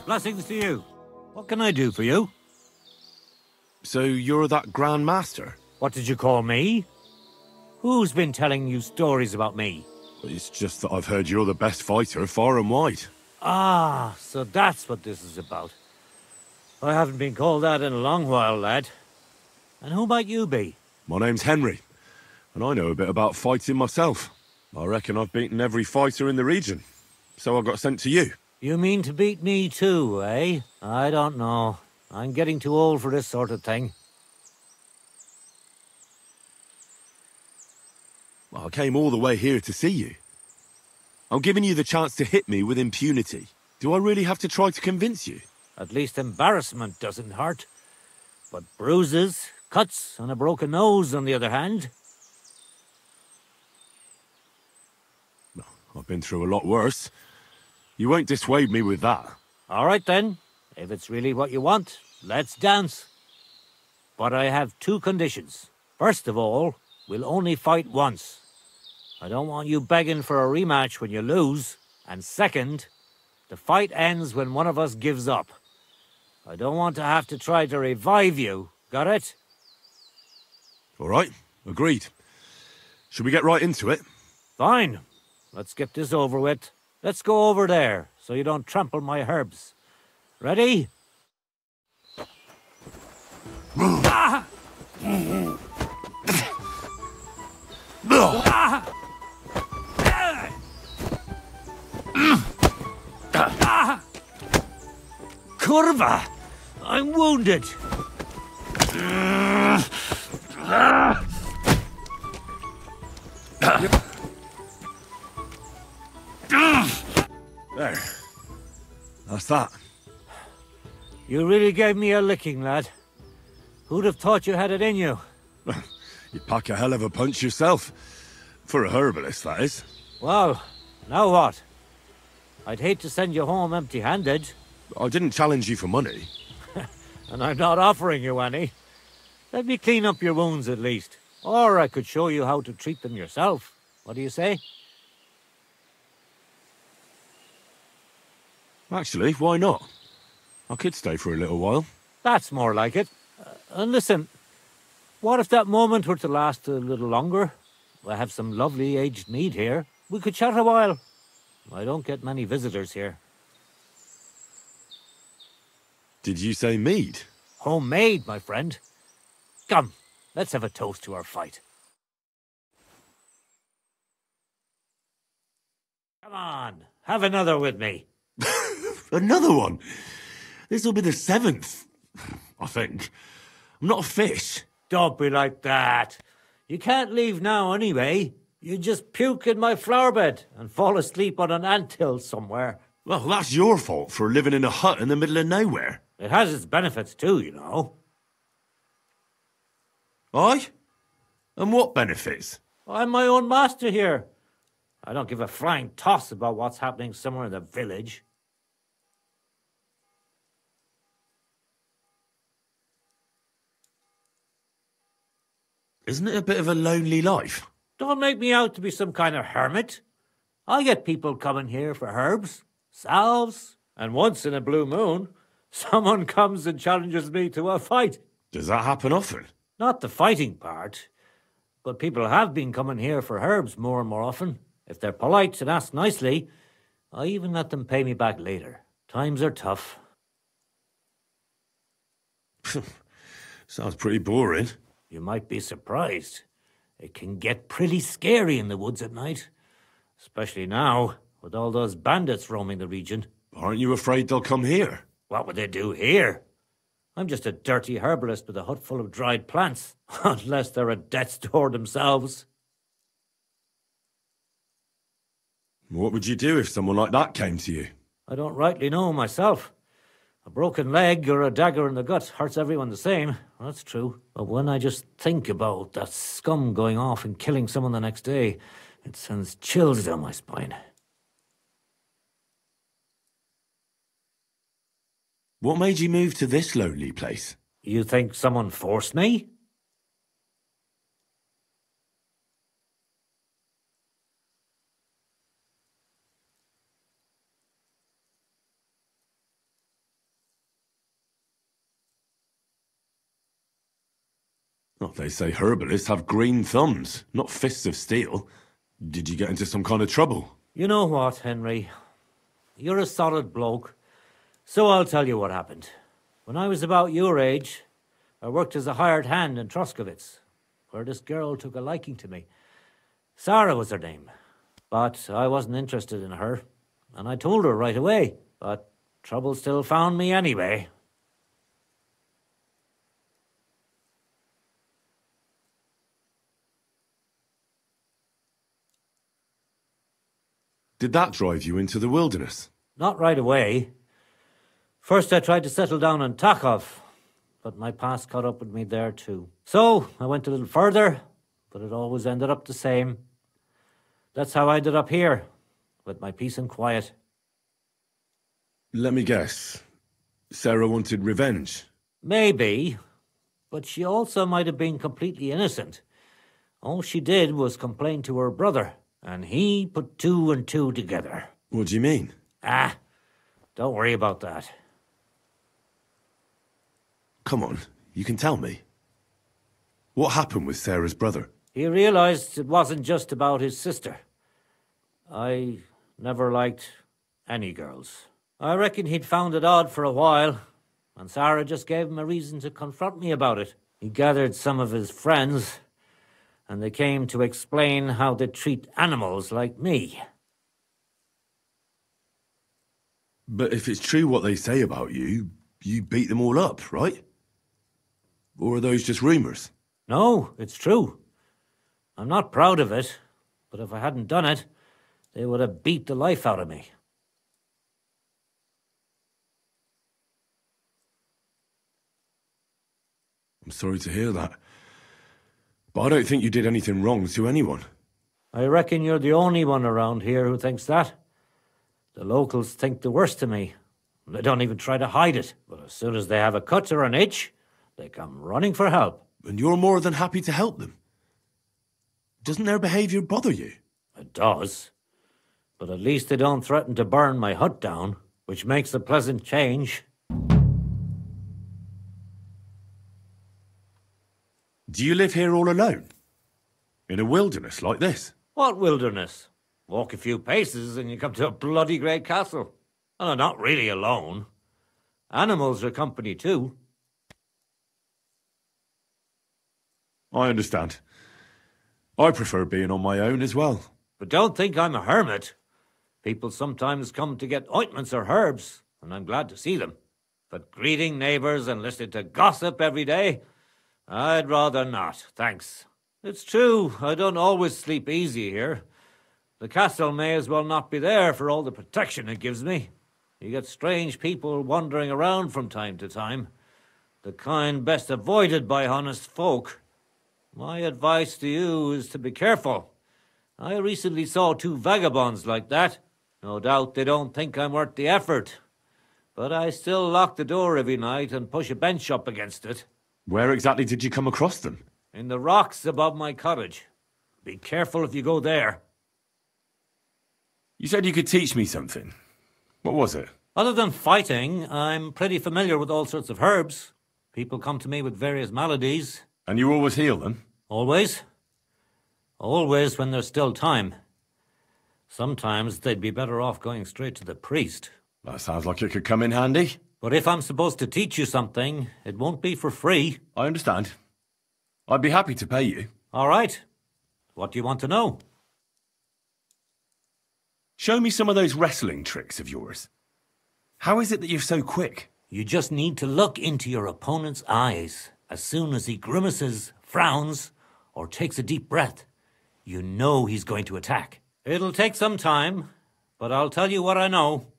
Blessings to you. What can I do for you? So you're that Grand Master? What did you call me? Who's been telling you stories about me? It's just that I've heard you're the best fighter far and wide. Ah, so that's what this is about. I haven't been called that in a long while, lad. And who might you be? My name's Henry, and I know a bit about fighting myself. I reckon I've beaten every fighter in the region, so I got sent to you. You mean to beat me too, eh? I don't know. I'm getting too old for this sort of thing. Well, I came all the way here to see you. I'm giving you the chance to hit me with impunity. Do I really have to try to convince you? At least embarrassment doesn't hurt. But bruises, cuts, and a broken nose, on the other hand. I've been through a lot worse. You won't dissuade me with that. All right then. If it's really what you want, let's dance. But I have two conditions. First of all, we'll only fight once. I don't want you begging for a rematch when you lose. And second, the fight ends when one of us gives up. I don't want to have to try to revive you. Got it? All right, agreed. Should we get right into it? Fine. Let's get this over with. Let's go over there, so you don't trample my herbs. Ready? Ah! Ah! Curva! I'm wounded! There. That's that. You really gave me a licking, lad. Who'd have thought you had it in you? You pack a hell of a punch yourself. For a herbalist, that is. Well, now what? I'd hate to send you home empty-handed. I didn't challenge you for money. And I'm not offering you any. Let me clean up your wounds at least. Or I could show you how to treat them yourself. What do you say? Actually, why not? I could stay for a little while. That's more like it. And listen, what if that moment were to last a little longer? I have some lovely aged mead here. We could chat a while. I don't get many visitors here. Did you say mead? Homemade, my friend. Come, let's have a toast to our fight. Come on, have another with me. Another one? This'll be the 7th, I think. I'm not a fish. Don't be like that. You can't leave now anyway. You just puke in my flower bed and fall asleep on an anthill somewhere. Well, that's your fault for living in a hut in the middle of nowhere. It has its benefits too, you know. Aye? And what benefits? I'm my own master here. I don't give a flying toss about what's happening somewhere in the village. Isn't it a bit of a lonely life? Don't make me out to be some kind of hermit. I get people coming here for herbs, salves, and once in a blue moon, someone comes and challenges me to a fight. Does that happen often? Not the fighting part, but people have been coming here for herbs more and more often. If they're polite and ask nicely, I even let them pay me back later. Times are tough. Sounds pretty boring. You might be surprised. It can get pretty scary in the woods at night. Especially now, with all those bandits roaming the region. Aren't you afraid they'll come here? What would they do here? I'm just a dirty herbalist with a hut full of dried plants. Unless they're at death's door themselves. What would you do if someone like that came to you? I don't rightly know myself. A broken leg or a dagger in the gut hurts everyone the same. That's true. But when I just think about that scum going off and killing someone the next day, it sends chills down my spine. What made you move to this lonely place? You think someone forced me? Well, they say herbalists have green thumbs, not fists of steel. Did you get into some kind of trouble? You know what, Henry? You're a solid bloke, so I'll tell you what happened. When I was about your age, I worked as a hired hand in Troskowitz, where this girl took a liking to me. Sarah was her name, but I wasn't interested in her, and I told her right away, but trouble still found me anyway. Did that drive you into the wilderness? Not right away. First I tried to settle down in Takov, but my past caught up with me there too. So I went a little further, but it always ended up the same. That's how I ended up here, with my peace and quiet. Let me guess. Sarah wanted revenge? Maybe, but she also might have been completely innocent. All she did was complain to her brother, and he put two and two together. What do you mean? Don't worry about that. Come on, you can tell me. What happened with Sarah's brother? He realized it wasn't just about his sister. I never liked any girls. I reckon he'd found it odd for a while, and Sarah just gave him a reason to confront me about it. He gathered some of his friends, and they came to explain how they treat animals like me. But if it's true what they say about you, you beat them all up, right? Or are those just rumours? No, it's true. I'm not proud of it, but if I hadn't done it, they would have beat the life out of me. I'm sorry to hear that. But I don't think you did anything wrong to anyone. I reckon you're the only one around here who thinks that. The locals think the worst of me. They don't even try to hide it. But as soon as they have a cut or an itch, they come running for help. And you're more than happy to help them. Doesn't their behaviour bother you? It does. But at least they don't threaten to burn my hut down, which makes a pleasant change. Do you live here all alone? In a wilderness like this? What wilderness? Walk a few paces and you come to a bloody great castle. And I'm not really alone. Animals are company too. I understand. I prefer being on my own as well. But don't think I'm a hermit. People sometimes come to get ointments or herbs, and I'm glad to see them. But greeting neighbours and listening to gossip every day, I'd rather not, thanks. It's true, I don't always sleep easy here. The castle may as well not be there for all the protection it gives me. You get strange people wandering around from time to time, the kind best avoided by honest folk. My advice to you is to be careful. I recently saw 2 vagabonds like that. No doubt they don't think I'm worth the effort. But I still lock the door every night and push a bench up against it. Where exactly did you come across them? In the rocks above my cottage. Be careful if you go there. You said you could teach me something. What was it? Other than fighting, I'm pretty familiar with all sorts of herbs. People come to me with various maladies. And you always heal them? Always. Always when there's still time. Sometimes they'd be better off going straight to the priest. That sounds like it could come in handy. But if I'm supposed to teach you something, it won't be for free. I understand. I'd be happy to pay you. All right. What do you want to know? Show me some of those wrestling tricks of yours. How is it that you're so quick? You just need to look into your opponent's eyes. As soon as he grimaces, frowns, or takes a deep breath, you know he's going to attack. It'll take some time, but I'll tell you what I know.